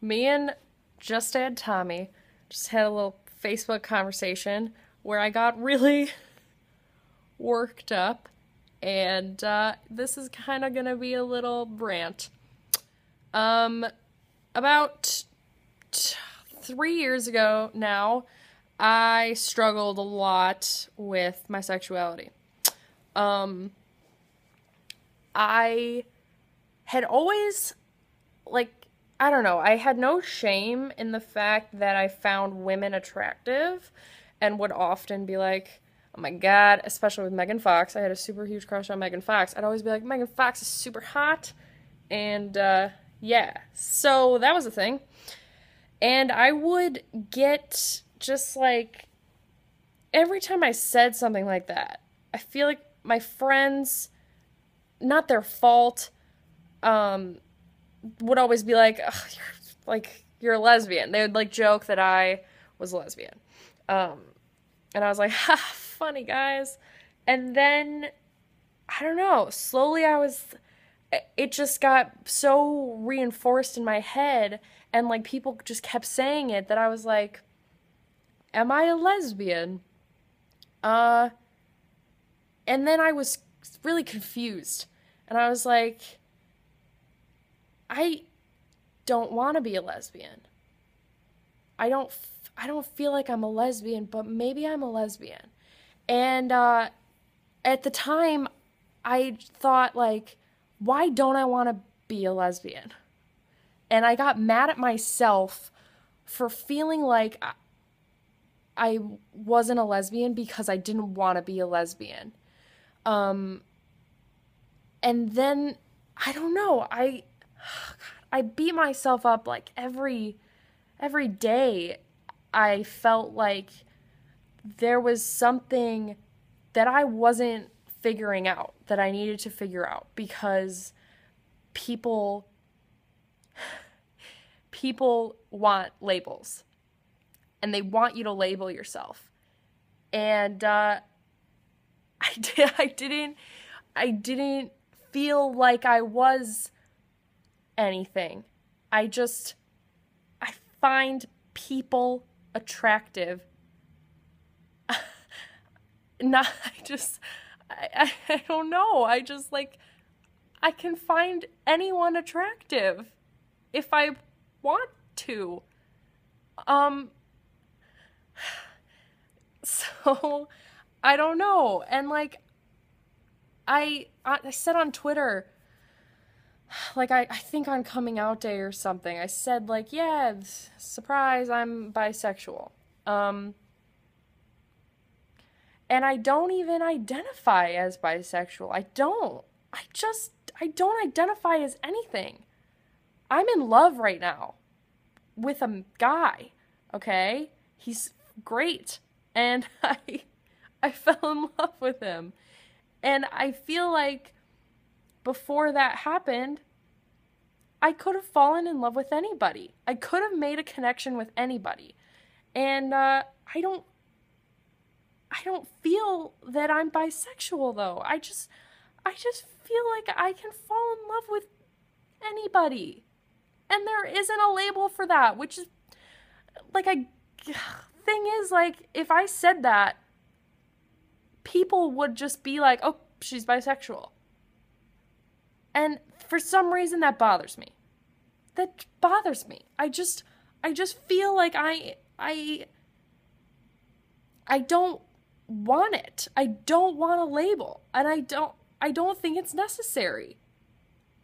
Me and Just Add Tommy just had a little Facebook conversation where I got really worked up, and this is kind of gonna be a little rant. Um, about 3 years ago now, I struggled a lot with my sexuality. Um, I had always, like, I don't know, I had no shame in the fact that I found women attractive and would often be like, oh my god, especially with Megan Fox. I had a super huge crush on Megan Fox. I'd always be like, Megan Fox is super hot. And, yeah. So that was a thing. And I would get just like, every time I said something like that, I feel like my friends, not their fault, um, would always be like, ugh, you're a lesbian. They would like joke that I was a lesbian. Um, and I was like, ha, funny guys. And then, I don't know, slowly it just got so reinforced in my head, and like people just kept saying it, that I was like, am I a lesbian? Uh, and then I was really confused. And I was like, I don't want to be a lesbian. I don't feel like I'm a lesbian, but maybe I'm a lesbian. And at the time, I thought, like, why don't I want to be a lesbian? And I got mad at myself for feeling like I wasn't a lesbian because I didn't want to be a lesbian. Um, and then, I don't know, I beat myself up like every day. I felt like there was something that I wasn't figuring out, that I needed to figure out, because people people want labels, and they want you to label yourself. And I didn't feel like I was anything. I find people attractive. Not, I don't know. I just, like, I can find anyone attractive if I want to. Um, so, I don't know. And, like, I said on Twitter, like, I think on coming out day or something, I said, like, yeah, surprise, I'm bisexual. Um, and I don't even identify as bisexual. I don't. I don't identify as anything. I'm in love right now with a guy, okay? He's great. And I fell in love with him. And I feel like before that happened, I could have fallen in love with anybody. I could have made a connection with anybody. And I don't feel that I'm bisexual though. I just feel like I can fall in love with anybody. And there isn't a label for that, which is like, I thing is, like, if I said that, people would just be like, "Oh, she's bisexual." And for some reason that bothers me. That bothers me. I just feel like I don't want it. I don't want a label. And I don't think it's necessary.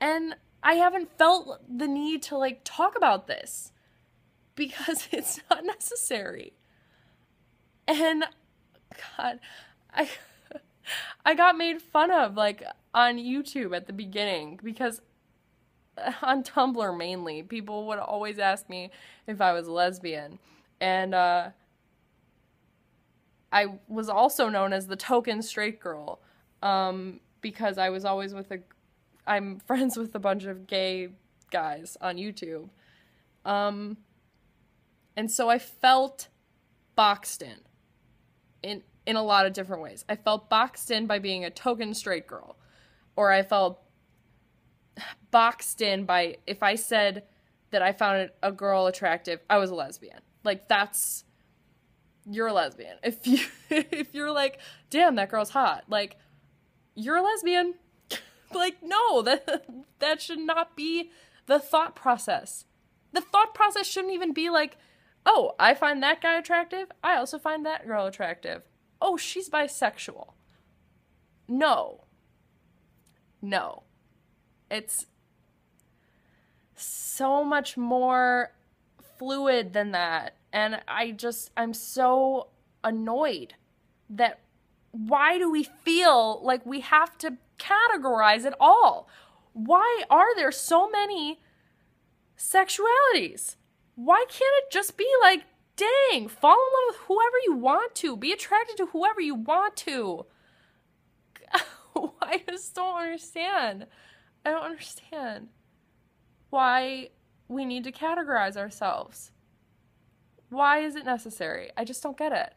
And I haven't felt the need to, like, talk about this because it's not necessary. And God, I I got made fun of, like, on YouTube at the beginning, because on Tumblr mainly, people would always ask me if I was a lesbian. And I was also known as the token straight girl, because I was always I'm friends with a bunch of gay guys on YouTube. Um, and so I felt boxed in a lot of different ways. I felt boxed in by being a token straight girl. Or I felt boxed in by, if I said that I found a girl attractive, I was a lesbian. Like, you're a lesbian. If you're like, damn, that girl's hot, like, you're a lesbian. Like, no, that should not be the thought process. The thought process shouldn't even be like, oh, I find that guy attractive, I also find that girl attractive. Oh, she's bisexual. No. No. It's so much more fluid than that. And I'm so annoyed that why do we feel like we have to categorize it all? Why are there so many sexualities? Why can't it just be like, dang, fall in love with whoever you want to, be attracted to whoever you want to? I just don't understand. I don't understand why we need to categorize ourselves. Why is it necessary? I just don't get it.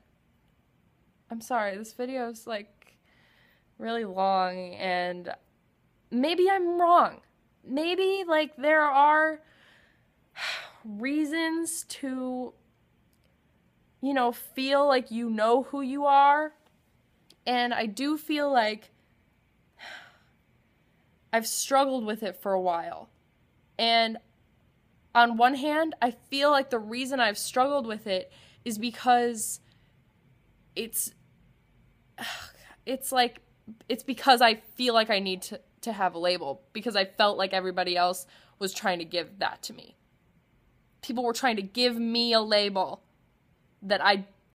I'm sorry, this video is like really long, and maybe I'm wrong. Maybe like there are reasons to, feel like you know who you are. And I do feel like I've struggled with it for a while. And on one hand, I feel like the reason I've struggled with it is because it's because I feel like I need to have a label, because I felt like everybody else was trying to give that to me. People were trying to give me a label that I